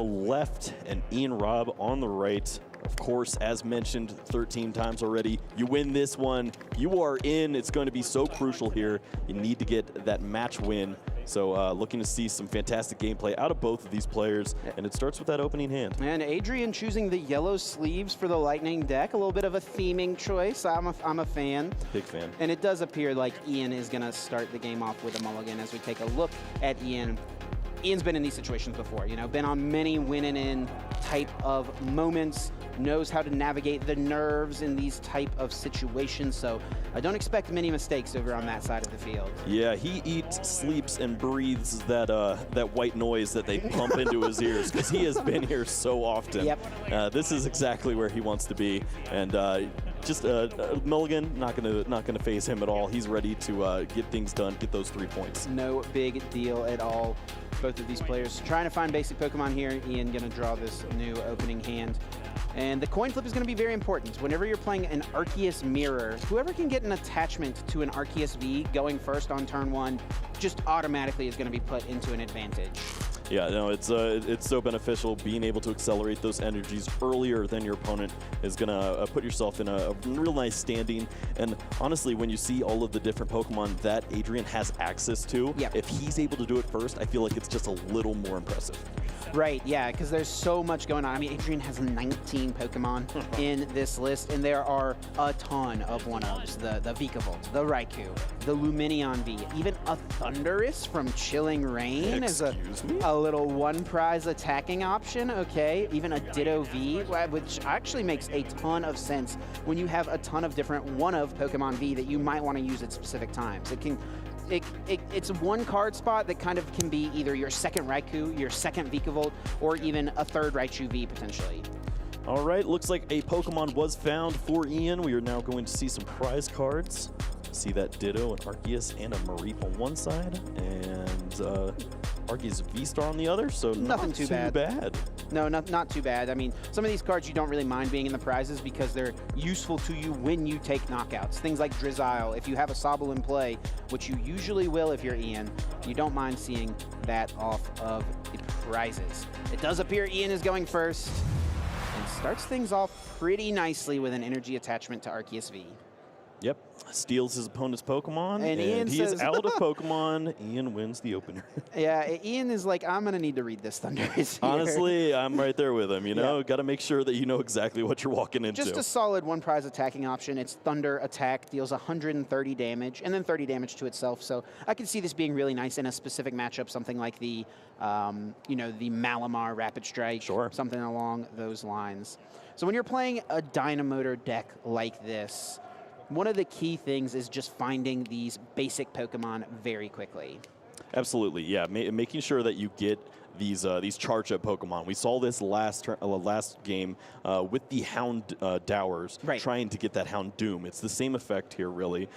left and Ian Robb on the right. Of course, as mentioned 13 times already, you win this one, you are in. It's going to be so crucial here. You need to get that match win. So looking to see some fantastic gameplay out of both of these players, and it starts with that opening hand. And Adrian choosing the yellow sleeves for the Lightning deck, a little bit of a theming choice. I'm a fan. Big fan. And it does appear like Ian is going to start the game off with a mulligan as we take a look at Ian. Ian's been in these situations before, you know, been on many win-in type of moments, knows how to navigate the nerves in these type of situations, so I don't expect many mistakes over on that side of the field. Yeah, he eats, sleeps, and breathes that that white noise that they pump into his ears, because he has been here so often. Yep. This is exactly where he wants to be, and just mulligan, not gonna phase him at all. He's ready to get things done, get those 3 points. No big deal at all. Both of these players trying to find basic Pokemon here. Ian gonna draw this new opening hand. And the coin flip is going to be very important. Whenever you're playing an Arceus Mirror, whoever can get an attachment to an Arceus V going first on turn 1 just automatically is going to be put into an advantage. Yeah, no, it's so beneficial. Being able to accelerate those energies earlier than your opponent is going to put yourself in a real nice standing. And honestly, when you see all of the different Pokemon that Adrian has access to, yep, if he's able to do it first, I feel like it's just a little more impressive. Right, yeah, because there's so much going on. I mean, Adrian has 19 Pokemon in this list, and there are a ton of one-ups. The Vikavolt, the Raikou, the Lumineon V, even a Thundurus from Chilling Reign is a little one-prize attacking option, okay? Even a Ditto V, which actually makes a ton of sense when you have a ton of different one-of Pokemon V that you might want to use at specific times. It can... It's one card spot that kind of can be either your second Raikou, your second Vikavolt, or even a third Raichu V potentially. All right, looks like a Pokemon was found for Ian. We are now going to see some prize cards. See that Ditto, an Arceus, and a Mareep on one side, and Arceus V-Star on the other, so nothing too bad. No, not too bad. I mean, some of these cards you don't really mind being in the prizes because they're useful to you when you take knockouts. Things like Drizzile, if you have a Sobble in play, which you usually will if you're Ian, you don't mind seeing that off of the prizes. It does appear Ian is going first and starts things off pretty nicely with an energy attachment to Arceus V. Yep, steals his opponent's Pokemon, and Ian he is out of Pokemon. Ian wins the opener. Yeah, Ian is like, I'm going to need to read this Thundurus here. Honestly, I'm right there with him, you know? Yeah. Got to make sure that you know exactly what you're walking into. Just a solid one-prize attacking option. It's Thunder Attack, deals 130 damage, and then 30 damage to itself. So I can see this being really nice in a specific matchup, something like the, you know, the Malamar Rapid Strike, something along those lines. So when you're playing a Dynamotor deck like this, one of the key things is just finding these basic Pokemon very quickly. Absolutely, yeah. Making sure that you get these charge-up Pokemon. We saw this last game with the Hound Dowers, trying to get that Houndoom. It's the same effect here, really.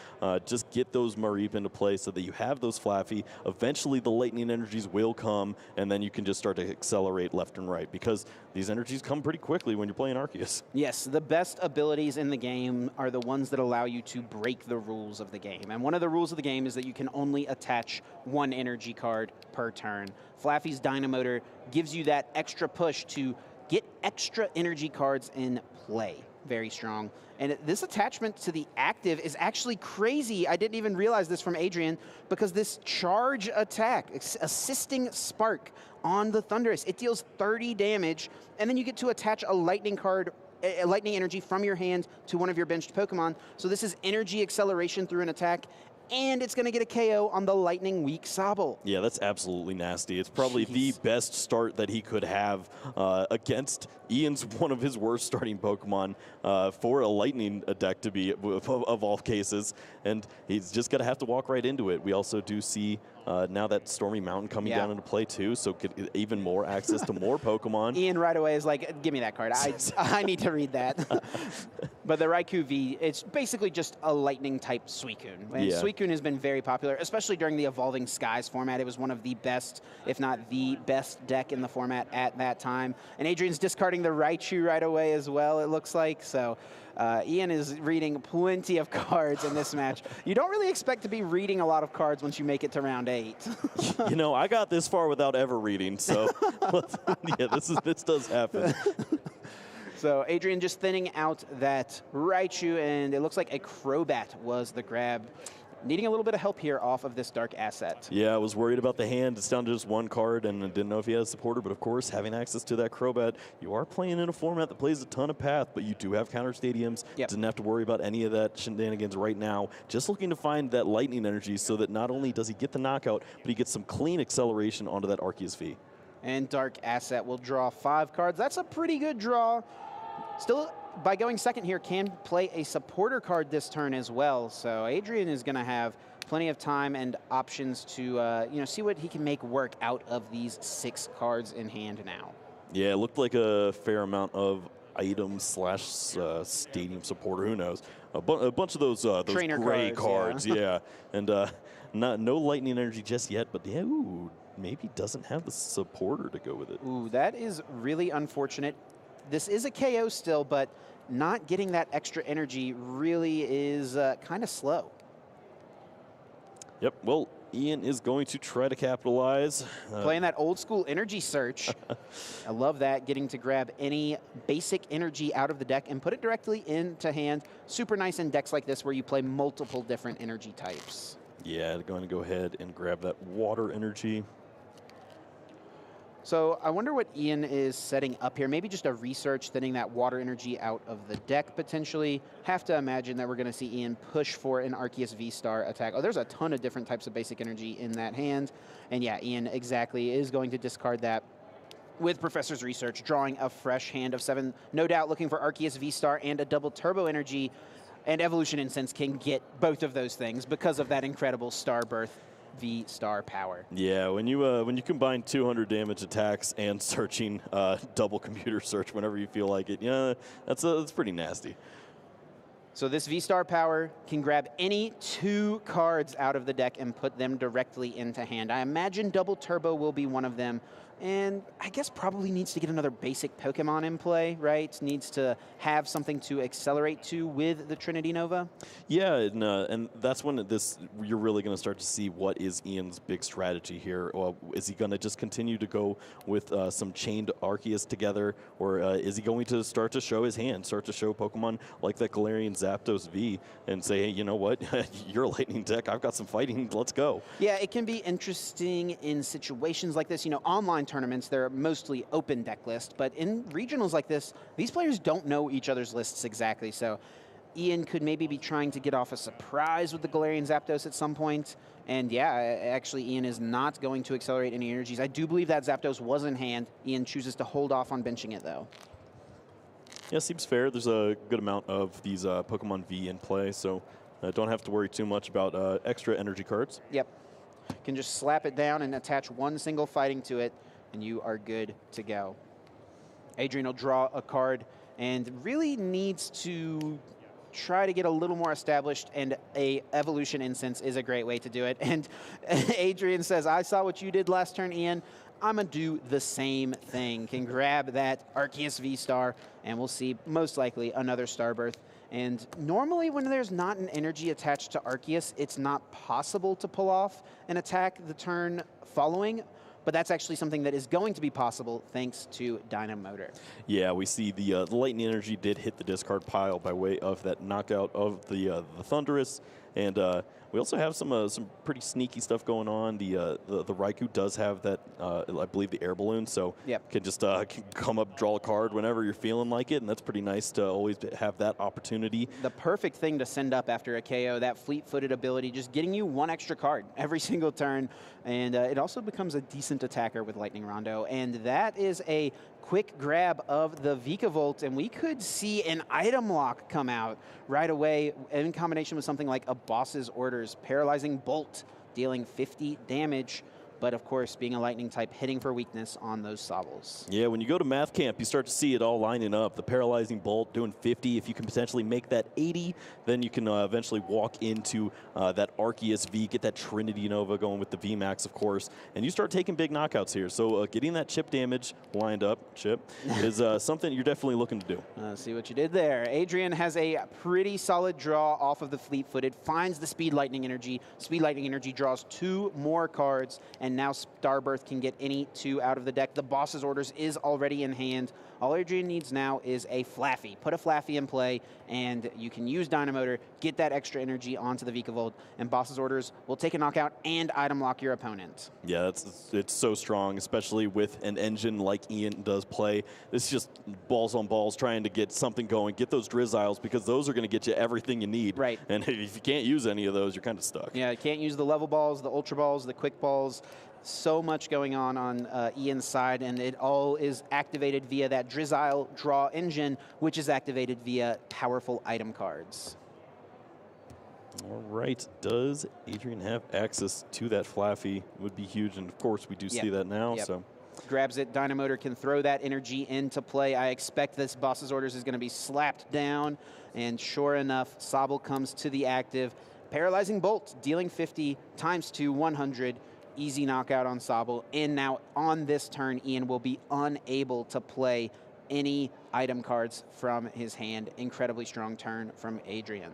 Just get those Mareep into play so that you have those Flaffy. Eventually, the Lightning energies will come, and then you can just start to accelerate left and right, because these energies come pretty quickly when you're playing Arceus. Yes, the best abilities in the game are the ones that allow you to break the rules of the game. And one of the rules of the game is that you can only attach one energy card per turn. Flaffy's Dynamotor gives you that extra push to get extra energy cards in play. Very strong. And this attachment to the active is actually crazy. I didn't even realize this from Adrian, because this charge attack, assisting Spark on the Thundurus, it deals 30 damage, and then you get to attach a lightning card, a lightning energy from your hand to one of your benched Pokemon. So this is energy acceleration through an attack, and it's going to get a KO on the Lightning Weak Sobble. Yeah, that's absolutely nasty. It's probably the best start that he could have against Ian's one of his worst starting Pokemon for a Lightning deck to be, of all cases. And he's just going to have to walk right into it. We also do see now that Stormy Mountain coming down into play too, so get even more access to more Pokemon. Ian right away is like, give me that card. I need to read that. But the Raikou V, it's basically just a lightning-type Suicune. And Suicune has been very popular, especially during the Evolving Skies format. It was one of the best, if not the best deck in the format at that time. And Adrian's discarding the Raichu right away as well, it looks like. So Ian is reading plenty of cards in this match. You don't really expect to be reading a lot of cards once you make it to round 8. fate. You know, I got this far without ever reading, so yeah, this does happen. So Adrian just thinning out that Raichu, and it looks like a Crobat was the grab. Needing a little bit of help here off of this dark asset. Yeah, I was worried about the hand. It's down to just one card, and I didn't know if he had a supporter. But of course, having access to that Crobat, you are playing in a format that plays a ton of path, but you do have counter stadiums. Yep. Didn't have to worry about any of that shenanigans right now. Just looking to find that lightning energy so that not only does he get the knockout, but he gets some clean acceleration onto that Arceus V. And dark asset will draw 5 cards. That's a pretty good draw. Still, by going second here, can play a supporter card this turn as well. So Adrian is going to have plenty of time and options to see what he can make work out of these 6 cards in hand now. Yeah, it looked like a fair amount of items slash stadium supporter. Who knows? A bunch of those Trainer gray cards. Yeah. Yeah. And no lightning energy just yet, but yeah, ooh, maybe doesn't have the supporter to go with it. Ooh, that is really unfortunate. This is a KO still, but not getting that extra energy really is kind of slow. Yep, well, Ian is going to try to capitalize. Playing that old school energy search. I love that, getting to grab any basic energy out of the deck and put it directly into hand. Super nice in decks like this where you play multiple different energy types. Yeah, going to go ahead and grab that water energy. So I wonder what Ian is setting up here. Maybe just a research, thinning that water energy out of the deck potentially. Have to imagine that we're going to see Ian push for an Arceus V-Star attack. Oh, there's a ton of different types of basic energy in that hand. And yeah, Ian exactly is going to discard that with Professor's Research, drawing a fresh hand of 7. No doubt looking for Arceus V-Star and a double turbo energy. And Evolution Incense can get both of those things because of that incredible Starbirth V-Star power. Yeah, when you combine 200 damage attacks and searching double computer search whenever you feel like it, yeah, that's pretty nasty. So this V-Star power can grab any 2 cards out of the deck and put them directly into hand. I imagine Double Turbo will be one of them. And I guess probably needs to get another basic Pokemon in play, right? Needs to have something to accelerate to with the Trinity Nova. Yeah, and that's when you're really going to start to see what is Ian's big strategy here. Is he going to just continue to go with some chained Arceus together, or is he going to start to show his hand, start to show Pokemon like that Galarian Zapdos V and say, hey, you know what? You're a lightning deck. I've got some fighting. Let's go. Yeah, it can be interesting in situations like this. You know, online tournaments, they're mostly open deck list, but in regionals like this, these players don't know each other's lists exactly, so Ian could maybe be trying to get off a surprise with the Galarian Zapdos at some point, and yeah, actually Ian is not going to accelerate any energies. I do believe that Zapdos was in hand. Ian chooses to hold off on benching it, though. Yeah, seems fair. There's a good amount of these Pokemon V in play, so don't have to worry too much about extra energy cards. Yep. Can just slap it down and attach one single fighting to it, and you are good to go. Adrian will draw a card and really needs to try to get a little more established, and a Evolution Incense is a great way to do it. And Adrian says, I saw what you did last turn, Ian. I'm going to do the same thing. Can grab that Arceus V-Star, and we'll see most likely another Starbirth. And normally when there's not an energy attached to Arceus, it's not possible to pull off an attack the turn following. But that's actually something that is going to be possible thanks to Dynamotor. Yeah, we see the lightning energy did hit the discard pile by way of that knockout of the Thunderous, and we also have some pretty sneaky stuff going on. The Raikou does have that, I believe, the air balloon, so yep. Can just can come up, draw a card whenever you're feeling like it, and that's pretty nice to always have that opportunity. The perfect thing to send up after a KO, that fleet-footed ability, just getting you one extra card every single turn, and it also becomes a decent attacker with Lightning Rondo, and that is a quick grab of the Vikavolt, and we could see an item lock come out right away in combination with something like a Boss's Orders. Paralyzing Bolt, dealing 50 damage. but of course, being a lightning type, hitting for weakness on those Sobbles. Yeah, when you go to math camp, you start to see it all lining up. The paralyzing bolt doing 50. If you can potentially make that 80, then you can eventually walk into that Arceus V, get that Trinity Nova going with the VMAX, of course, and you start taking big knockouts here. So getting that chip damage lined up, is something you're definitely looking to do. See what you did there. Adrian has a pretty solid draw off of the fleet-footed, finds the Speed Lightning Energy. Speed Lightning Energy draws 2 more cards, and now Starbirth can get any 2 out of the deck. The boss's orders is already in hand. All Adrian needs now is a Flaffy. Put a Flaffy in play, and you can use Dynamotor, get that extra energy onto the Vikavolt, and boss's orders will take a knockout and item lock your opponent. Yeah, it's so strong, especially with an engine like Ian does play. It's just balls on balls trying to get something going, get those Drizziles, because those are going to get you everything you need. Right. And if you can't use any of those, you're kind of stuck. Yeah, you can't use the level balls, the ultra balls, the quick balls. So much going on Ian's side, and it all is activated via that Drizzile draw engine, which is activated via powerful item cards. All right. Does Adrian have access to that Flaffy? Would be huge, and of course we do see that now. Yep. So grabs it. Dynamotor can throw that energy into play. I expect this boss's orders is going to be slapped down, and sure enough, Sobble comes to the active. Paralyzing Bolt, dealing 50 times 2, 100. Easy knockout on Sobble. And now on this turn, Ian will be unable to play any item cards from his hand. Incredibly strong turn from Adrian.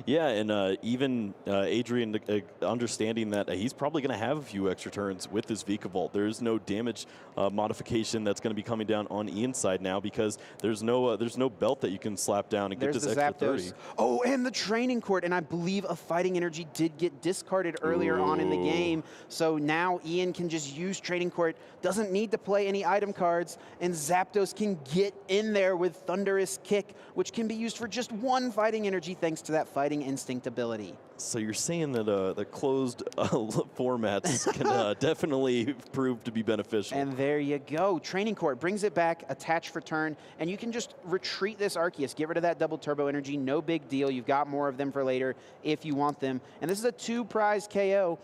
Yeah, and even Adrian understanding that he's probably going to have a few extra turns with his Vikavolt. There's no damage modification that's going to be coming down on Ian's side now because there's no belt that you can slap down and get this extra 30. Oh, and the training court, and I believe a fighting energy did get discarded earlier on in the game. So now Ian can just use training court, doesn't need to play any item cards, and Zapdos can get in there with Thunderous Kick, which can be used for just 1 fighting energy thanks to that fighting instinct ability. So you're saying that the closed formats can definitely prove to be beneficial. And there you go. Training Court brings it back, attach for turn, and you can just retreat this Arceus. Get rid of that double turbo energy. No big deal. You've got more of them for later if you want them. And this is a 2-prize KO,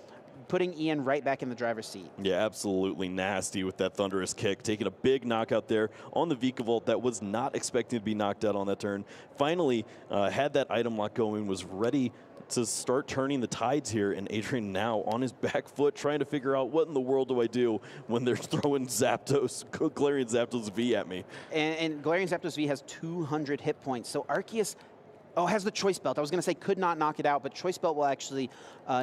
putting Ian right back in the driver's seat. Yeah, absolutely nasty with that Thunderous Kick, taking a big knockout there on the Vikavolt that was not expecting to be knocked out on that turn. Finally had that item lock going, was ready to start turning the tides here, and Adrian now on his back foot trying to figure out what in the world do I do when they're throwing Zapdos, Galarian Zapdos V at me. And Galarian Zapdos V has 200 hit points, so Arceus has the Choice Belt. I was going to say could not knock it out, but Choice Belt will actually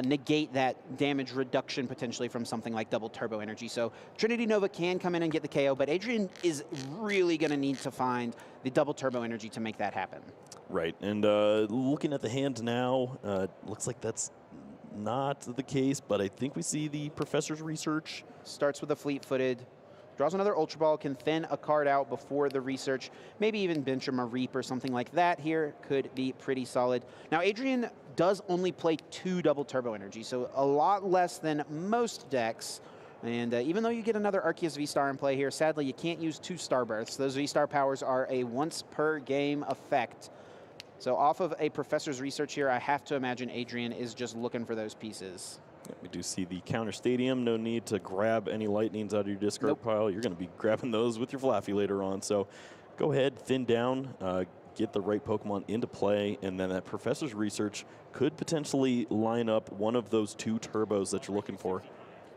negate that damage reduction potentially from something like double turbo energy. So Trinity Nova can come in and get the KO, but Adrian is really going to need to find the double turbo energy to make that happen. Right, and looking at the hand now, looks like that's not the case, but I think we see the Professor's Research. Starts with a fleet-footed, draws another Ultra Ball, can thin a card out before the research, maybe even bench him a Reap or something like that here could be pretty solid. Now, Adrian does only play 2 double turbo energy, so a lot less than most decks. And even though you get another Arceus V-Star in play here, sadly, you can't use 2 Starbirths. Those V-Star powers are a once-per-game effect. So off of a Professor's Research here, I have to imagine Adrian is just looking for those pieces. We do see the counter stadium. No need to grab any lightnings out of your discard pile. You're going to be grabbing those with your Flaffy later on. So go ahead, thin down, get the right Pokemon into play, and then that Professor's Research could potentially line up one of those 2 turbos that you're looking for.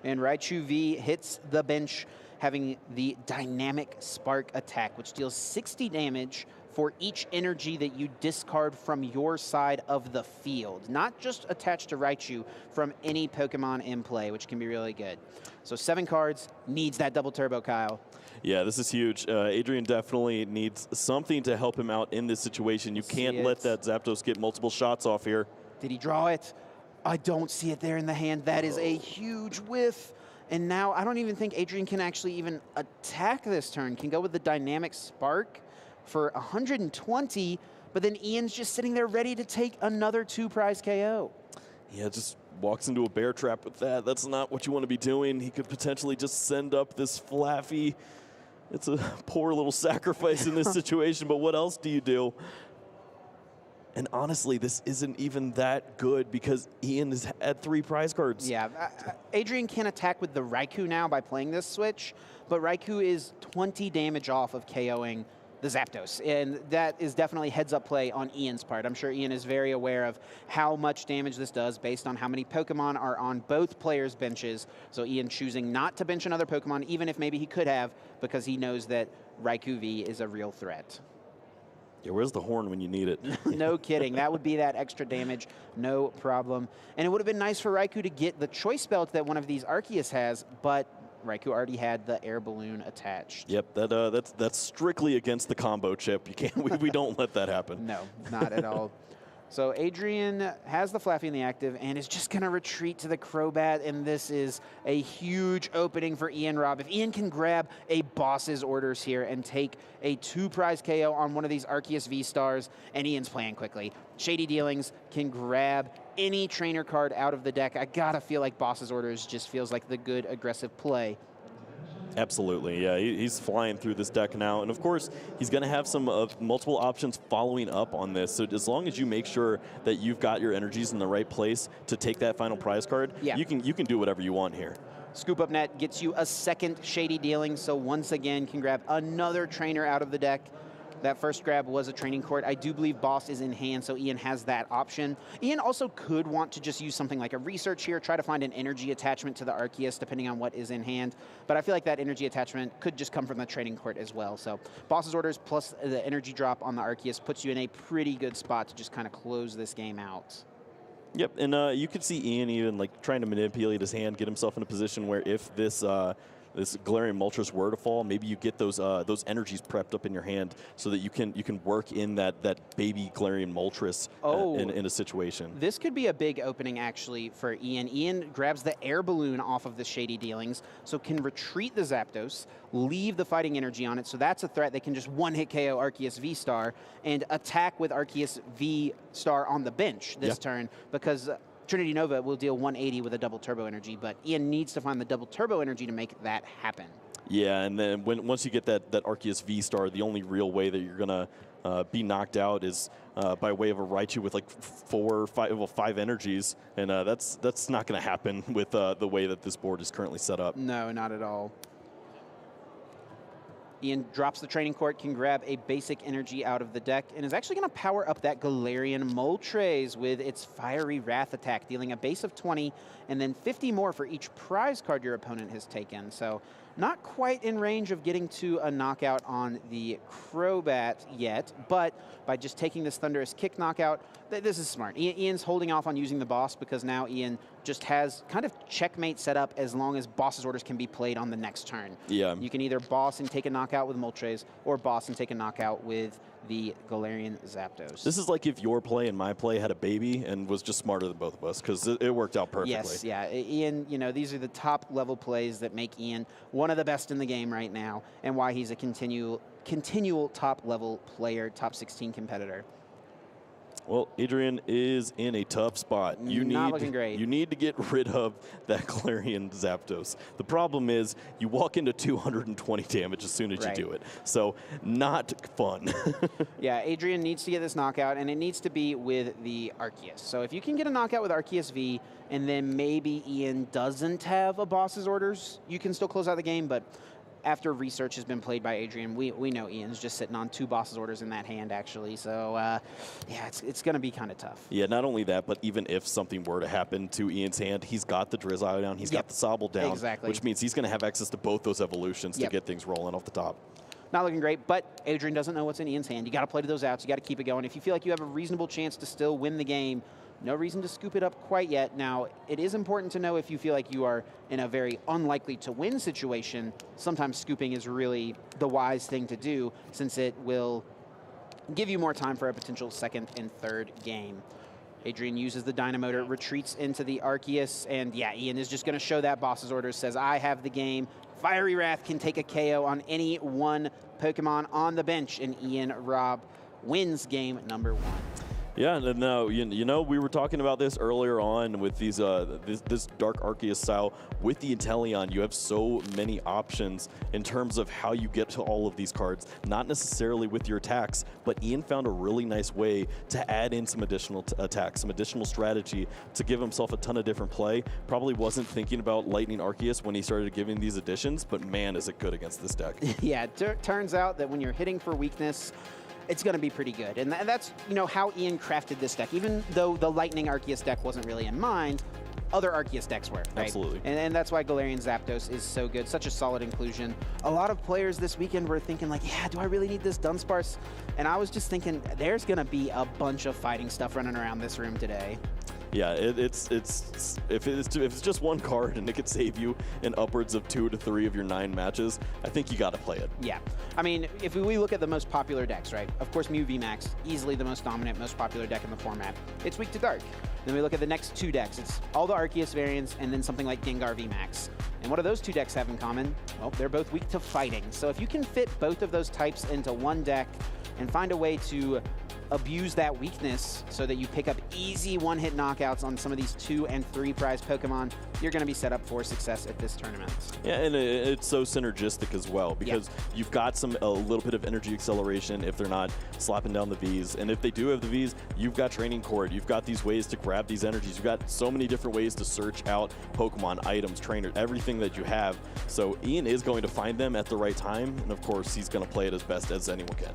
And Raichu V hits the bench, having the Dynamic Spark attack, which deals 60 damage for each energy that you discard from your side of the field. Not just attached to Raichu, from any Pokemon in play, which can be really good. So 7 cards, needs that double turbo, Kyle. Yeah, this is huge. Adrian definitely needs something to help him out in this situation. You can't let that Zapdos get multiple shots off here. Did he draw it? I don't see it there in the hand. That is a huge whiff. And now I don't even think Adrian can actually even attack this turn. Can go with the Dynamic Spark for 120, but then Ian's just sitting there ready to take another 2-prize KO. Yeah, just walks into a bear trap with that. That's not what you want to be doing. He could potentially just send up this Flaffy. It's a poor little sacrifice in this situation, but what else do you do? And honestly, this isn't even that good because Ian has had 3 prize cards. Yeah, Adrian can attack with the Raikou now by playing this switch, but Raikou is 20 damage off of KOing the Zapdos, and that is definitely heads-up play on Ian's part. I'm sure Ian is very aware of how much damage this does based on how many Pokemon are on both players' benches. So Ian choosing not to bench another Pokemon, even if maybe he could have, because he knows that Raikou V is a real threat. Yeah, where's the horn when you need it? No kidding. That would be that extra damage, no problem. And it would have been nice for Raikou to get the choice belt that one of these Arceus has, but Raikou already had the air balloon attached. Yep, that's strictly against the combo chip. You can't. We don't let that happen. No, not at all. So Adrian has the Flaffy in the active and is just going to retreat to the Crobat, and this is a huge opening for Ian Robb. If Ian can grab a boss's orders here and take a 2-prize KO on one of these Arceus V-Stars, and Ian's playing quickly. Shady Dealings can grab any trainer card out of the deck. I gotta feel like boss's orders just feels like the good aggressive play. Absolutely, yeah. He's flying through this deck now, and of course, he's going to have some multiple options following up on this. So as long as you make sure that you've got your energies in the right place to take that final prize card, you can do whatever you want here. Scoop Up Net gets you a second Shady Dealing, so once again can grab another trainer out of the deck. That first grab was a training court. I do believe Boss is in hand, so Ian has that option. Ian also could want to just use something like a research here, try to find an energy attachment to the Arceus, depending on what is in hand. But I feel like that energy attachment could just come from the training court as well. So Boss's orders plus the energy drop on the Arceus puts you in a pretty good spot to just kind of close this game out. Yep, and you could see Ian even like trying to manipulate his hand, get himself in a position where if this this Galarian Moltres were to fall, maybe you get those energies prepped up in your hand so that you can work in that baby Galarian Moltres in a situation. This could be a big opening actually for Ian. Ian grabs the air balloon off of the Shady Dealings, so can retreat the Zapdos, leave the fighting energy on it, so that's a threat. They can just one-hit KO Arceus V-Star and attack with Arceus V-Star on the bench this turn, because Trinity Nova will deal 180 with a double turbo energy, but Ian needs to find the double turbo energy to make that happen. Yeah, and then once you get that Arceus V-Star, the only real way that you're going to be knocked out is by way of a Raichu with like 4 or 5 energies, and that's not going to happen with the way that this board is currently set up. No, not at all. Ian drops the training court, can grab a basic energy out of the deck, and is actually going to power up that Galarian Moltres with its Fiery Wrath attack, dealing a base of 20 and then 50 more for each prize card your opponent has taken. So not quite in range of getting to a knockout on the Crobat yet, but by just taking this Thunderous Kick knockout, this is smart. Ian's holding off on using the boss because now Ian just has kind of checkmate set up as long as boss's orders can be played on the next turn. Yeah. You can either boss and take a knockout with Moltres or boss and take a knockout with the Galarian Zapdos. This is like if your play and my play had a baby and was just smarter than both of us, because it worked out perfectly. Yes, yeah. Ian, you know, these are the top level plays that make Ian one of the best in the game right now, and why he's a continual top level player, top 16 competitor. Well, Adrian is in a tough spot. Not looking great. You need to get rid of that Galarian Zapdos. The problem is you walk into 220 damage as soon as you do it. So not fun. Yeah, Adrian needs to get this knockout, and it needs to be with the Arceus. So if you can get a knockout with Arceus V, and then maybe Ian doesn't have a boss's orders, you can still close out the game, but after research has been played by Adrian, we know Ian's just sitting on 2 boss's orders in that hand, actually. So, yeah, it's going to be kind of tough. Yeah, not only that, but even if something were to happen to Ian's hand, he's got the Drizzile down, he's got the Sobble down, which means he's going to have access to both those evolutions to get things rolling off the top. Not looking great, but Adrian doesn't know what's in Ian's hand. You got to play to those outs. You got to keep it going. If you feel like you have a reasonable chance to still win the game, no reason to scoop it up quite yet. Now, it is important to know if you feel like you are in a very unlikely to win situation, sometimes scooping is really the wise thing to do, since it will give you more time for a potential second and third game. Adrian uses the Dynamotor, retreats into the Arceus, and yeah, Ian is just going to show that boss's orders, says, I have the game. Fiery Wrath can take a KO on any one Pokemon on the bench, and Ian Robb wins game number 1. Yeah, no, you know, we were talking about this earlier on with these this Dark Arceus style. With the Inteleon, you have so many options in terms of how you get to all of these cards. Not necessarily with your attacks, but Ian found a really nice way to add in some additional attacks, some additional strategy to give himself a ton of different play. Probably wasn't thinking about Lightning Arceus when he started giving these additions, but man, is it good against this deck. Yeah, turns out that when you're hitting for weakness, it's going to be pretty good. And that's, you know, how Ian crafted this deck. Even though the Lightning Arceus deck wasn't really in mind, other Arceus decks were, right? Absolutely. And that's why Galarian Zapdos is so good, such a solid inclusion. A lot of players this weekend were thinking like, yeah, do I really need this Dunsparce? And I was just thinking, there's going to be a bunch of fighting stuff running around this room today. Yeah, if it's just one card and it could save you in upwards of 2 to 3 of your 9 matches, I think you got to play it. Yeah, I mean, if we look at the most popular decks, right? Of course, Mew VMAX, easily the most dominant, most popular deck in the format. It's weak to Dark. Then we look at the next 2 decks. It's all the Arceus variants and then something like Gengar VMAX. And what do those 2 decks have in common? Well, they're both weak to fighting. So if you can fit both of those types into one deck and find a way to abuse that weakness so that you pick up easy one-hit knockouts on some of these 2 and 3 prize Pokemon, you're going to be set up for success at this tournament. Yeah, and it's so synergistic as well because you've got a little bit of energy acceleration if they're not slapping down the Vs. And if they do have the Vs, you've got Training Cord. You've got these ways to grab these energies. You've got so many different ways to search out Pokemon, items, trainers, everything that you have. So Ian is going to find them at the right time. And of course, he's going to play it as best as anyone can.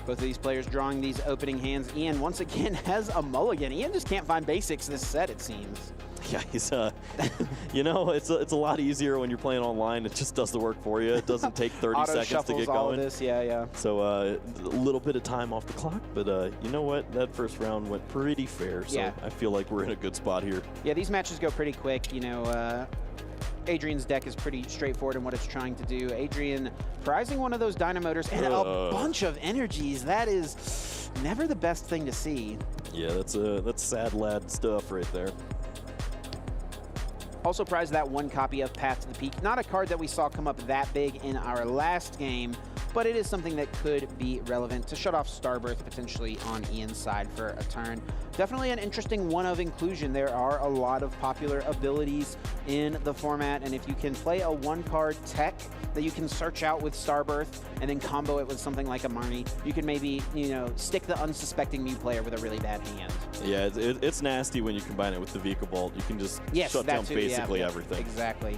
Both of these players drawing these opening hands. Ian, once again, has a mulligan. Ian just can't find basics this set, it seems. Yeah, he's, you know, it's a lot easier when you're playing online. It just does the work for you. It doesn't take 30 seconds to get all going. Of this. Yeah. So a little bit of time off the clock, but you know what? That first round went pretty fair, so I feel like we're in a good spot here. Yeah, these matches go pretty quick. You know, Adrian's deck is pretty straightforward in what it's trying to do. Adrian prizing one of those Dynamotors and a bunch of energies. That is never the best thing to see. Yeah, that's sad lad stuff right there. Also prized that 1 copy of Path to the Peak. Not a card that we saw come up that big in our last game, but it is something that could be relevant to shut off Starbirth potentially on Ian's side for a turn. Definitely an interesting one of inclusion. There are a lot of popular abilities in the format, and if you can play a 1-card tech that you can search out with Starbirth and then combo it with something like a Marnie, you can maybe, you know, stick the unsuspecting Mew player with a really bad hand. Yeah, it's nasty when you combine it with the Vikavolt. You can just shut down basically everything. Exactly.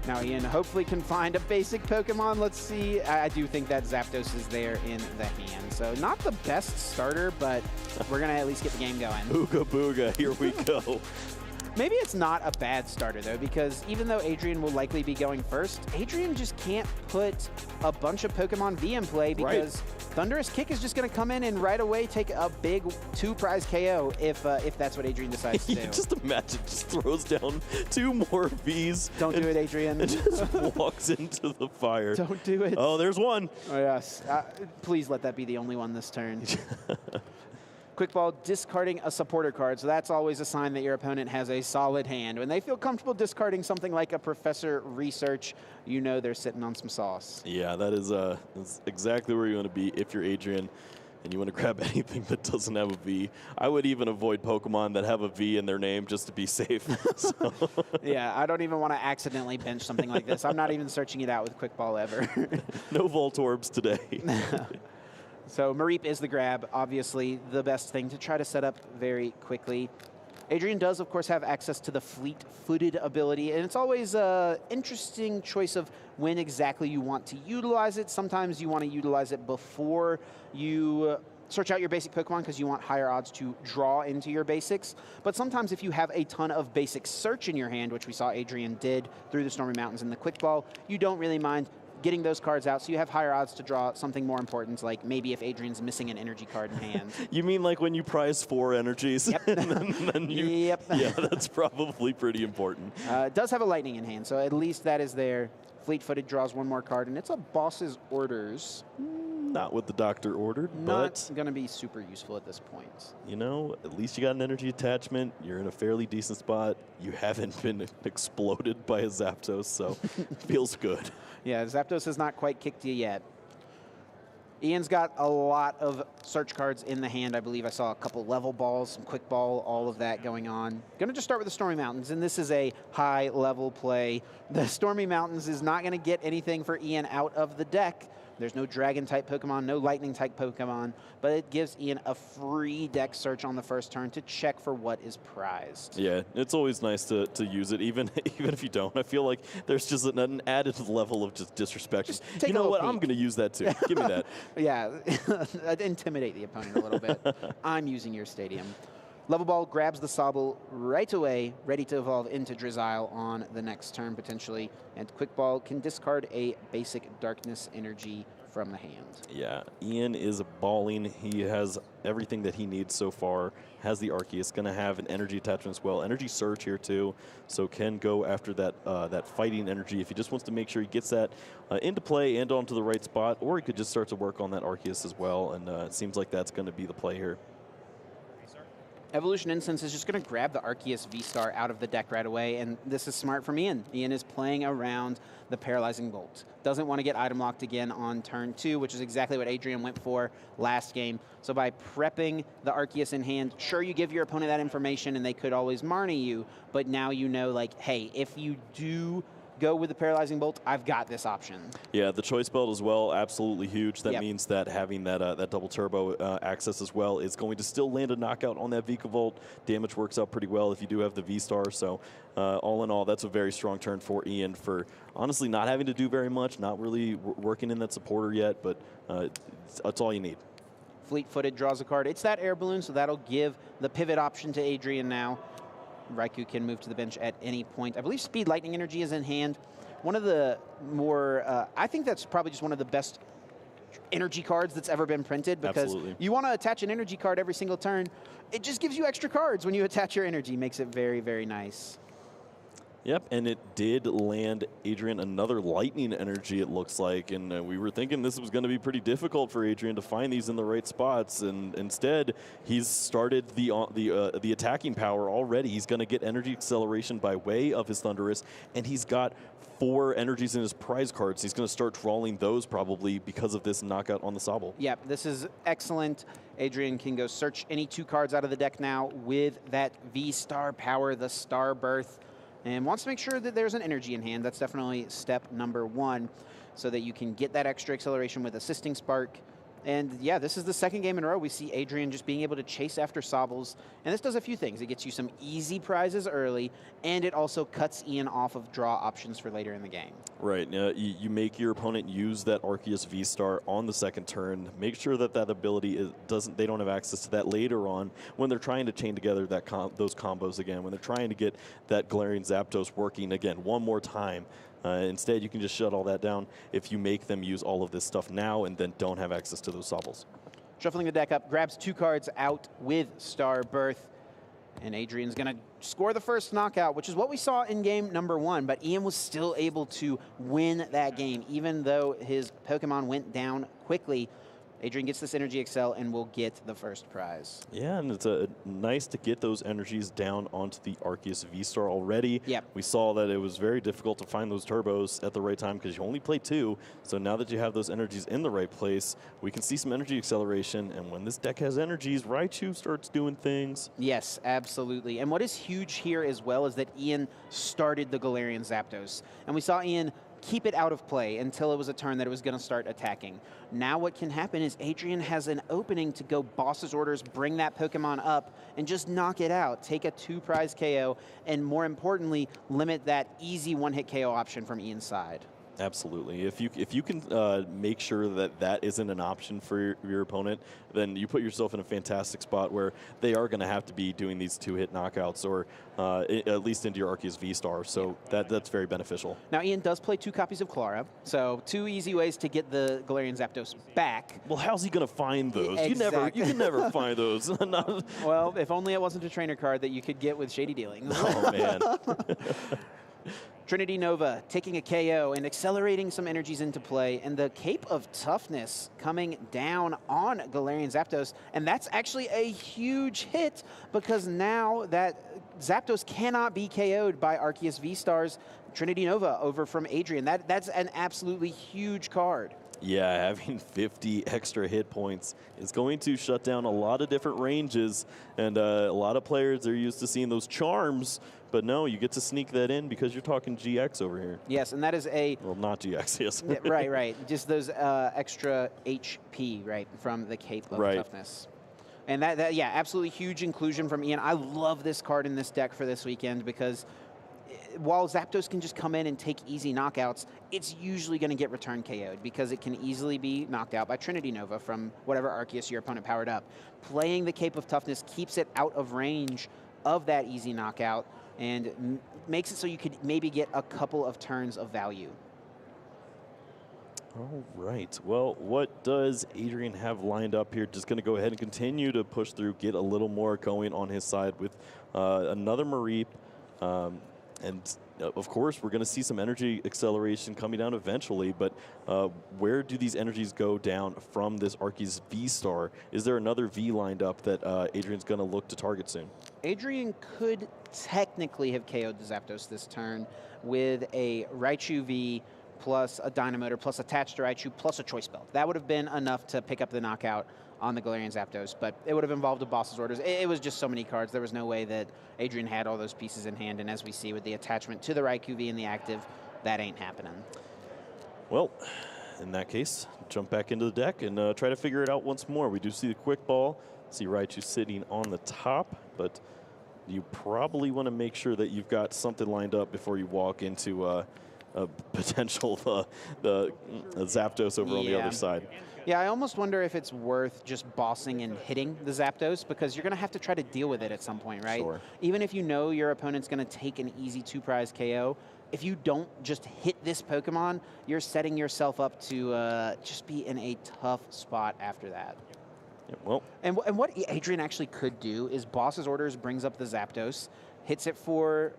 Now Ian hopefully can find a basic Pokemon. Let's see. I do think that Zapdos is there in the hand. So not the best starter, but we're going to at least get the game going. Ooga booga, here we go. Maybe it's not a bad starter, though, because even though Adrian will likely be going first, Adrian just can't put a bunch of Pokemon V in play because Thunderous Kick is just going to come in and right away take a big 2-prize KO if that's what Adrian decides to do. Just imagine, just throws down 2 more Vs. Don't do it, Adrian. And just walks into the fire. Don't do it. Oh, there's one. Oh, yes. Please let that be the only one this turn. Quick Ball discarding a supporter card, so that's always a sign that your opponent has a solid hand. When they feel comfortable discarding something like a Professor Research, you know they're sitting on some sauce. Yeah, that's exactly where you want to be if you're Adrian and you want to grab anything that doesn't have a V. I would even avoid Pokemon that have a V in their name just to be safe. So. Yeah, I don't even want to accidentally bench something like this. I'm not even searching it out with Quick Ball ever. No Voltorbs today. So Mareep is the grab, obviously the best thing to try to set up very quickly. Adrian does, of course, have access to the fleet-footed ability, and it's always an interesting choice of when exactly you want to utilize it. Sometimes you want to utilize it before you search out your basic Pokemon because you want higher odds to draw into your basics. But sometimes if you have a ton of basic search in your hand, which we saw Adrian did through the Stormy Mountains in the Quick Ball, you don't really mind getting those cards out, so you have higher odds to draw something more important, like maybe if Adrian's missing an energy card in hand. You mean like when you prize 4 energies? Yep. and then you, yep. Yeah, that's probably pretty important. It does have a lightning in hand, so at least that is there. Fleet-footed draws 1 more card, and it's a boss's orders. Not what the doctor ordered, Not going to be super useful at this point. You know, at least you got an energy attachment. You're in a fairly decent spot. You haven't been exploded by a Zapdos, so it feels good. Yeah, Zapdos has not quite kicked you yet. Ian's got a lot of search cards in the hand. I believe I saw a couple level balls, some quick ball, all of that going on. Going to just start with the Stormy Mountains, and this is a high-level play. The Stormy Mountains is not going to get anything for Ian out of the deck. There's no Dragon-type Pokemon, no Lightning-type Pokemon, but it gives Ian a free deck search on the first turn to check for what is prized. Yeah, it's always nice to use it, even if you don't. I feel like there's just an added level of just disrespect. Just take you know what? peek. I'm going to use that too. Give me that. Yeah, intimidate the opponent a little bit. I'm using your stadium. Level Ball grabs the Sobble right away, ready to evolve into Drizzile on the next turn potentially. And Quick Ball can discard a basic Darkness Energy from the hand. Yeah, Ian is balling. He has everything that he needs so far. Has the Arceus, going to have an energy attachment as well. Energy Surge here too, so can go after that fighting energy if he just wants to make sure he gets that into play and onto the right spot, or he could just start to work on that Arceus as well, and it seems like that's going to be the play here. Evolution Instance is just going to grab the Arceus V-Star out of the deck right away, and this is smart from Ian. Ian is playing around the Paralyzing Bolt. Doesn't want to get item locked again on turn 2, which is exactly what Adrian went for last game. So by prepping the Arceus in hand, sure, you give your opponent that information and they could always Marnie you, but now you know, like, hey, if you do go with the Paralyzing Bolt, I've got this option. Yeah, the Choice Belt as well, absolutely huge. That means that having that double turbo access as well is going to still land a knockout on that Vikavolt. Damage works out pretty well if you do have the V-Star. So all in all, that's a very strong turn for Ian for honestly not having to do very much, not really working in that supporter yet, but that's all you need. Fleet-footed draws a card. It's that Air Balloon, so that'll give the pivot option to Adrian now. Raikou can move to the bench at any point. I believe Speed Lightning Energy is in hand. One of the more, I think that's probably just one of the best energy cards that's ever been printed, because you want to attach an energy card every single turn. It just gives you extra cards when you attach your energy. Makes it very, very nice. Yep, and it did land Adrian another Lightning Energy, it looks like, and we were thinking this was going to be pretty difficult for Adrian to find these in the right spots, and instead he's started the attacking power already. He's going to get Energy Acceleration by way of his Thundurus, and he's got 4 energies in his prize cards. He's going to start drawing those probably because of this knockout on the Sobble. Yep, this is excellent. Adrian can go search any 2 cards out of the deck now with that V-Star power, the Star Birth, and wants to make sure that there's an energy in hand. That's definitely step number 1, so that you can get that extra acceleration with Assisting Spark. And yeah, this is the second game in a row we see Adrian just being able to chase after Sobbles. And this does a few things. It gets you some easy prizes early, and it also cuts Ian off of draw options for later in the game. Right. You make your opponent use that Arceus V-Star on the second turn. Make sure that that ability they don't have access to that later on when they're trying to chain together those combos again, when they're trying to get that Galarian Zapdos working again one more time. Instead, you can just shut all that down if you make them use all of this stuff now and then don't have access to those Sobbles. Shuffling the deck up, grabs 2 cards out with Star Birth. And Adrian's going to score the first knockout, which is what we saw in game number 1. But Ian was still able to win that game, even though his Pokemon went down quickly. Adrian gets this Energy Excel and will get the first prize. Yeah, and it's nice to get those energies down onto the Arceus V-Star already. Yep. We saw that it was very difficult to find those turbos at the right time because you only play 2. So now that you have those energies in the right place, we can see some energy acceleration. And when this deck has energies, Raichu starts doing things. Yes, absolutely. And what is huge here as well is that Ian started the Galarian Zapdos. And we saw Ian keep it out of play until it was a turn that it was going to start attacking. Now what can happen is Adrian has an opening to go boss's orders, bring that Pokemon up, and just knock it out. Take a 2-prize KO, and more importantly, limit that easy one-hit KO option from Ian's side. Absolutely. If you can make sure that that isn't an option for your opponent, then you put yourself in a fantastic spot where they are going to have to be doing these 2-hit knockouts, or at least into your Arceus V-Star. So that's very beneficial. Now, Ian does play 2 copies of Clara, so 2 easy ways to get the Galarian Zapdos back. Well, how's he going to find those? Exactly. You can never find those. Well, if only it wasn't a trainer card that you could get with Shady Dealings. Oh, man. Trinity Nova taking a KO and accelerating some energies into play, and the Cape of Toughness coming down on Galarian Zapdos, and that's actually a huge hit because now that Zapdos cannot be KO'd by Arceus V-Star's Trinity Nova over from Adrian. That's an absolutely huge card. Yeah, having 50 extra hit points is going to shut down a lot of different ranges, and a lot of players are used to seeing those charms, but no, you get to sneak that in because you're talking GX over here. Yes, and that is a... Well, not GX, yes. right. Just those extra HP, right, from the Cape of Toughness. And that, yeah, absolutely huge inclusion from Ian. I love this card in this deck for this weekend because while Zapdos can just come in and take easy knockouts, it's usually going to get return KO'd because it can easily be knocked out by Trinity Nova from whatever Arceus your opponent powered up. Playing the Cape of Toughness keeps it out of range of that easy knockout and makes it so you could maybe get a couple of turns of value. All right. Well, what does Adrian have lined up here? Just going to go ahead and continue to push through, get a little more going on his side with another Mareep. And of course, we're going to see some energy acceleration coming down eventually, but where do these energies go down from this Arceus V-Star? Is there another V lined up that Adrian's going to look to target soon? Adrian could technically have KO'd the Zapdos this turn with a Raichu V plus a Dynamotor plus attached to Raichu plus a Choice Belt. That would have been enough to pick up the knockout on the Galarian Zapdos, but it would have involved a boss's orders. It was just so many cards. There was no way that Adrian had all those pieces in hand, and as we see with the attachment to the Raikou V in the active, that ain't happening. Well, in that case, jump back into the deck and try to figure it out once more. We do see the quick ball, see Raichu sitting on the top, but you probably want to make sure that you've got something lined up before you walk into a potential the Zapdos over on the other side. Yeah, I almost wonder if it's worth just bossing and hitting the Zapdos because you're going to have to try to deal with it at some point, right? Sure. Even if you know your opponent's going to take an easy 2-prize KO, if you don't just hit this Pokemon, you're setting yourself up to just be in a tough spot after that. Yeah, well, and what Adrian actually could do is boss's orders brings up the Zapdos, hits it for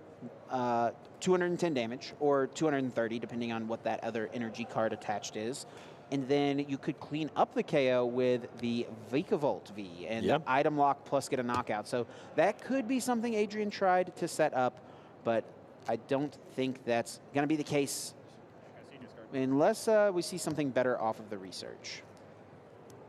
210 damage or 230, depending on what that other energy card attached is. And then you could clean up the KO with the Vikavolt V and the item lock plus get a knockout. So that could be something Adrian tried to set up, but I don't think that's going to be the case unless we see something better off of the research.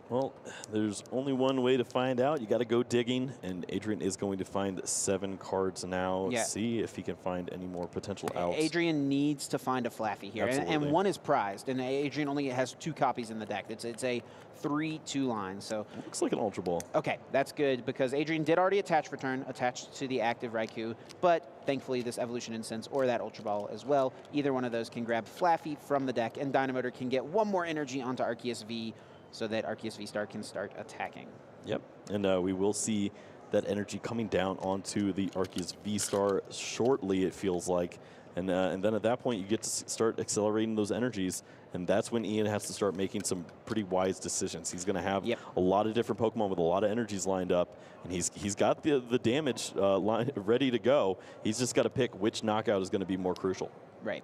Well, there's only one way to find out. You got to go digging, and Adrian is going to find 7 cards now. Yeah. See if he can find any more potential outs. Adrian needs to find a Flaffy here, and one is prized, and Adrian only has 2 copies in the deck. It's a 3/2 line, so looks like an Ultra Ball. Okay, that's good because Adrian did already attach return attached to the active Raikou, but thankfully this Evolution Incense or that Ultra Ball as well. Either one of those can grab Flaffy from the deck, and Dynamotor can get 1 more energy onto Arceus V, so that Arceus V-Star can start attacking. Yep, and we will see that energy coming down onto the Arceus V-Star shortly, it feels like. And then at that point, you get to start accelerating those energies, and that's when Ian has to start making some pretty wise decisions. He's going to have a lot of different Pokemon with a lot of energies lined up, and he's got the damage line ready to go. He's just got to pick which knockout is going to be more crucial. Right.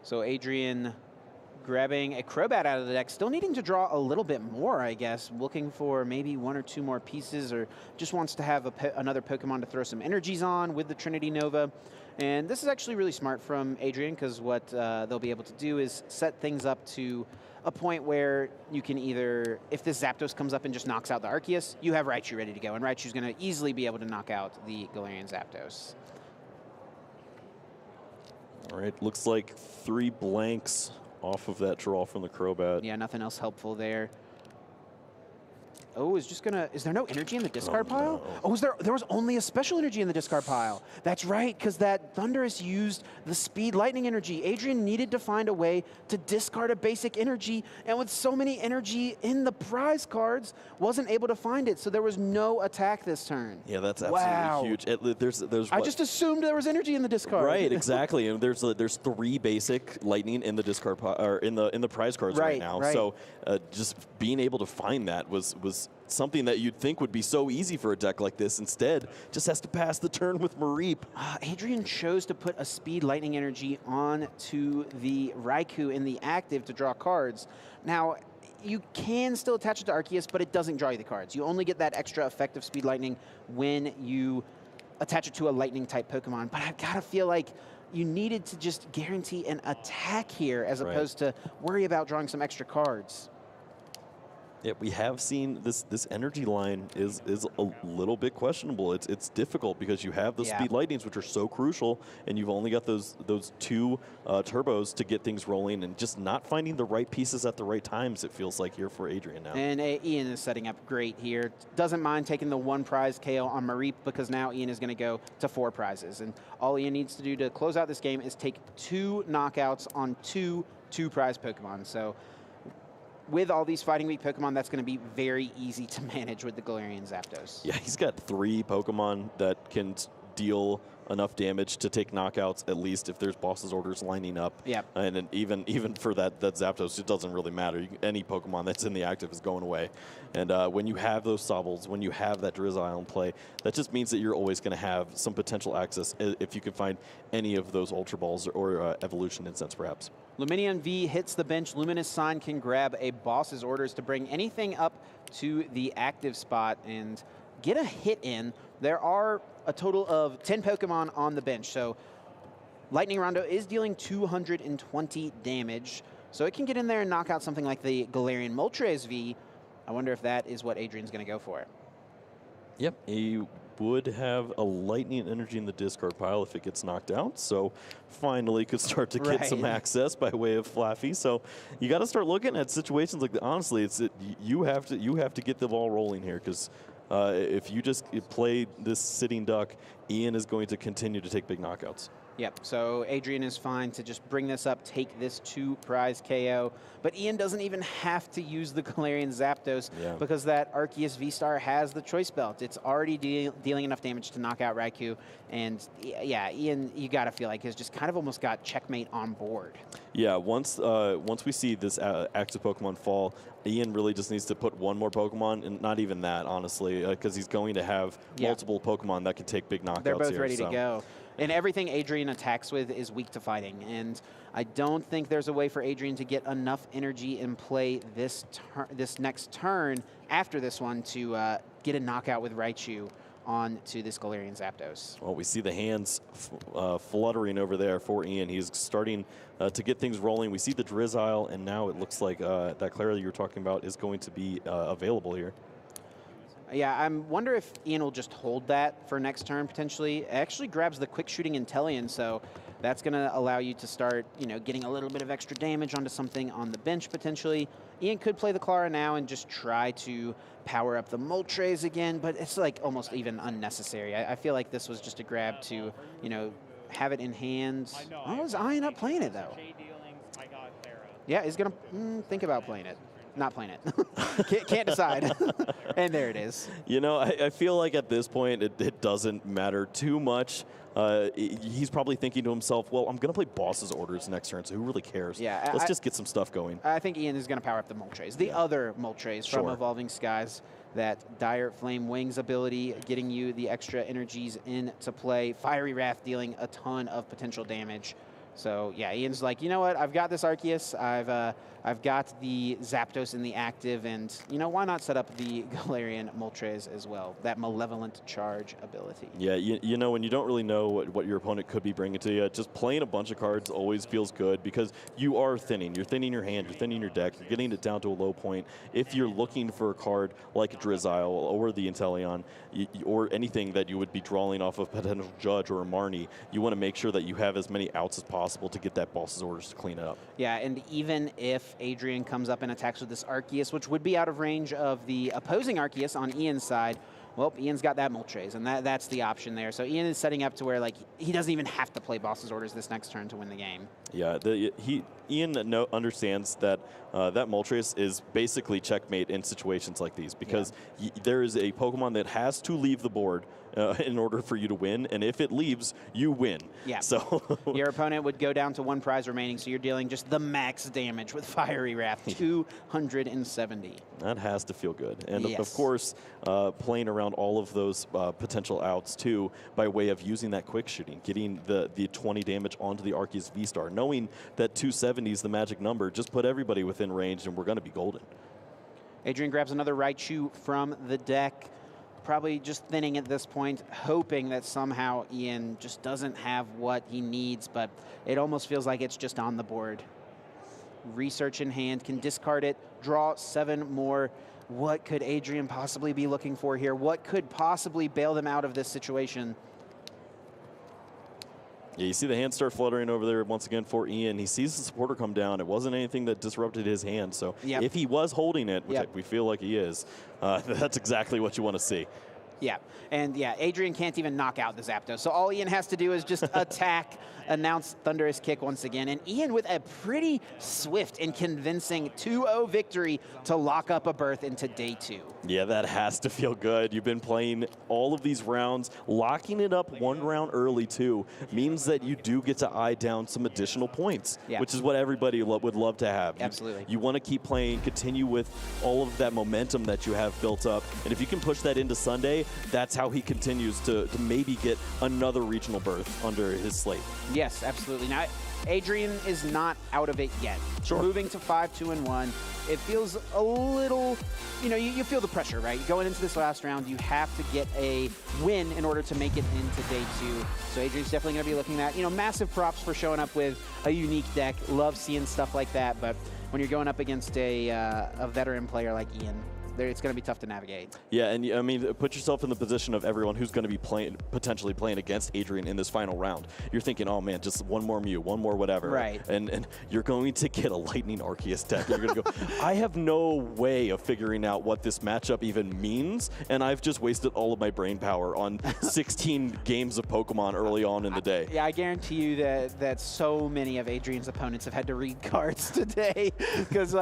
So Adrian grabbing a Crobat out of the deck, still needing to draw a little bit more, I guess, looking for maybe 1 or 2 more pieces, or just wants to have another Pokemon to throw some energies on with the Trinity Nova. And this is actually really smart from Adrian, because what they'll be able to do is set things up to a point where you can either, if this Zapdos comes up and just knocks out the Arceus, you have Raichu ready to go, and Raichu's going to easily be able to knock out the Galarian Zapdos. All right, looks like 3 blanks off of that draw from the Crobat. Yeah, nothing else helpful there. Oh, is there no energy in the discard pile? No. Oh, there was only a special energy in the discard pile. That's right, because that Thundurus used the speed lightning energy. Adrian needed to find a way to discard a basic energy, and with so many energy in the prize cards, wasn't able to find it, so there was no attack this turn. Yeah, that's absolutely huge. There's I just assumed there was energy in the discard. Right, exactly. And there's 3 basic lightning in the discard pile, or in the prize cards right now. Right. So just being able to find that was something that you'd think would be so easy for a deck like this. Instead, just has to pass the turn with Mareep. Adrian chose to put a speed lightning energy on to the Raikou in the active to draw cards. Now, you can still attach it to Arceus, but it doesn't draw you the cards. You only get that extra effective speed lightning when you attach it to a lightning type Pokemon. But I've got to feel like you needed to just guarantee an attack here as opposed to worry about drawing some extra cards. Yeah, we have seen this energy line is a little bit questionable. It's difficult because you have those speed lightnings, which are so crucial, and you've only got those two turbos to get things rolling, and just not finding the right pieces at the right times, it feels like, here for Adrian now. And Ian is setting up great here. Doesn't mind taking the 1 prize KO on Mareep, because now Ian is going to go to 4 prizes. And all Ian needs to do to close out this game is take 2 knockouts on 2 prize Pokemon. So with all these Fighting Week Pokemon, that's going to be very easy to manage with the Galarian Zapdos. Yeah, he's got 3 Pokemon that can deal enough damage to take knockouts, at least if there's boss's orders lining up. Yep. And then even for that Zapdos, it doesn't really matter. Any Pokemon that's in the active is going away. And when you have those Sobbles, when you have that Drizzile in play, that just means that you're always going to have some potential access if you can find any of those Ultra Balls or Evolution Incense, perhaps. Luminion V hits the bench. Luminous Sign can grab a boss's orders to bring anything up to the active spot and get a hit in. There are a total of 10 Pokemon on the bench, so Lightning Rondo is dealing 220 damage, so it can get in there and knock out something like the Galarian Moltres V. I wonder if that is what Adrian's going to go for. Yep, he would have a Lightning Energy in the discard pile if it gets knocked out, so finally could start to get some access by way of Flaffy. So you got to start looking at situations like that. Honestly, you have to get the ball rolling here, because if you just play this sitting duck, Ian is going to continue to take big knockouts. Yep, so Adrian is fine to just bring this up, take this 2 prize KO, but Ian doesn't even have to use the Galarian Zapdos because that Arceus V-Star has the Choice Belt. It's already dealing enough damage to knock out Raikou, and yeah, Ian, you gotta feel like, has just kind of almost got checkmate on board. Yeah, once we see this active Pokemon fall, Ian really just needs to put 1 more Pokemon, and not even that, honestly, because he's going to have multiple Pokemon that can take big knockouts. They're both ready to go. And everything Adrian attacks with is weak to fighting. And I don't think there's a way for Adrian to get enough energy in play this next turn after this one to get a knockout with Raichu on to this Galarian Zapdos. Well, we see the hands fluttering over there for Ian. He's starting to get things rolling. We see the Drizzile, and now it looks like that Clara you were talking about is going to be available here. Yeah, I wonder if Ian will just hold that for next turn, potentially. It actually grabs the quick shooting Inteleon, so that's going to allow you to start, getting a little bit of extra damage onto something on the bench, potentially. Ian could play the Clara now and just try to power up the Moltres again, but it's like almost even unnecessary. I feel like this was just a grab to, have it in hand. Oh, is Ian not playing it, though? Yeah, he's going to think about playing it. Not playing it. Can't decide. And there it is. I feel like at this point it doesn't matter too much. He's probably thinking to himself, well, I'm going to play boss's orders next turn, so who really cares? Yeah, let's just get some stuff going. I think Ian is going to power up the Moltres. The other Moltres from Evolving Skies. That Dire Flame Wings ability, getting you the extra energies into play. Fiery Wrath dealing a ton of potential damage. So yeah, Ian's like, you know what? I've got this Arceus. I've got the Zapdos in the active, and why not set up the Galarian Moltres as well? That Malevolent Charge ability. Yeah, when you don't really know what your opponent could be bringing to you, just playing a bunch of cards always feels good because you are thinning. You're thinning your hand. You're thinning your deck. You're getting it down to a low point. If you're looking for a card like a Drizzile or the Inteleon, or anything that you would be drawing off of potential Judge or a Marnie, you want to make sure that you have as many outs as possible to get that boss's orders to clean it up. Yeah, and even if Adrian comes up and attacks with this Arceus, which would be out of range of the opposing Arceus on Ian's side, well, Ian's got that Moltres, and that's the option there. So Ian is setting up to where he doesn't even have to play boss's orders this next turn to win the game. Yeah, Ian understands that that Moltres is basically checkmate in situations like these because there is a Pokemon that has to leave the board in order for you to win, and if it leaves, you win. Yeah. So your opponent would go down to 1 prize remaining, so you're dealing just the max damage with Fiery Wrath, 270. That has to feel good. And of course, playing around all of those potential outs too by way of using that quick shooting, getting the 20 damage onto the Arceus V-Star, knowing that 270 is the magic number, just put everybody within range and we're going to be golden. Adrian grabs another Raichu from the deck. probably just thinning at this point, hoping that somehow Ian just doesn't have what he needs, but it almost feels like it's just on the board. Research in hand, can discard it, draw 7 more. What could Adrian possibly be looking for here? What could possibly bail them out of this situation? Yeah, you see the hand start fluttering over there once again for Ian. He sees the supporter come down. It wasn't anything that disrupted his hand. So if he was holding it, which we feel like he is, that's exactly what you want to see. Yeah, and Adrian can't even knock out the Zapdos. So all Ian has to do is just attack, announce Thunderous Kick once again. And Ian with a pretty swift and convincing 2-0 victory to lock up a berth into day 2. Yeah, that has to feel good. You've been playing all of these rounds. Locking it up 1 round early, too, means that you do get to eye down some additional points, which is what everybody would love to have. Absolutely. You want to keep playing, continue with all of that momentum that you have built up. And if you can push that into Sunday, that's how he continues to maybe get another regional berth under his slate. Yes, absolutely. Now, Adrian is not out of it yet. Sure. Moving to 5-2-1, it feels a little, you feel the pressure, right? Going into this last round, you have to get a win in order to make it into day 2. So Adrian's definitely going to be looking at, massive props for showing up with a unique deck. Love seeing stuff like that, but when you're going up against a veteran player like Ian, it's going to be tough to navigate. Yeah, and I mean, put yourself in the position of everyone who's going to be potentially playing against Adrian in this final round. You're thinking, oh man, just one more Mew, one more whatever. Right. And you're going to get a Lightning Arceus deck. You're going to go, I have no way of figuring out what this matchup even means, and I've just wasted all of my brain power on 16 games of Pokemon early on in the day. I guarantee you that so many of Adrian's opponents have had to read cards today, because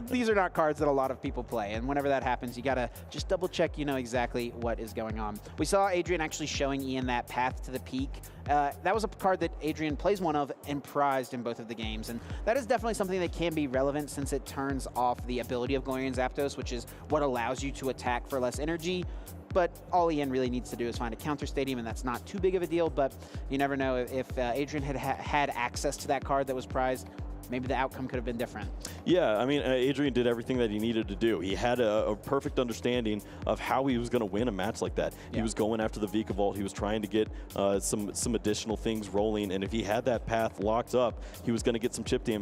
these are not cards that a lot of people play, and whenever that happens, you gotta just double check exactly what is going on. We saw Adrian actually showing Ian that path to the peak. That was a card that Adrian plays one of and prized in both of the games, and that is definitely something that can be relevant since it turns off the ability of Galarian Zapdos, which is what allows you to attack for less energy. But all Ian really needs to do is find a counter stadium, and that's not too big of a deal, but you never know. If Adrian had access to that card that was prized, maybe the outcome could have been different. Yeah, I mean, Adrian did everything that he needed to do. He had a perfect understanding of how he was going to win a match like that. He was going after the Vikavolt. He was trying to get some additional things rolling, and if he had that path locked up, he was going to get some chip damage.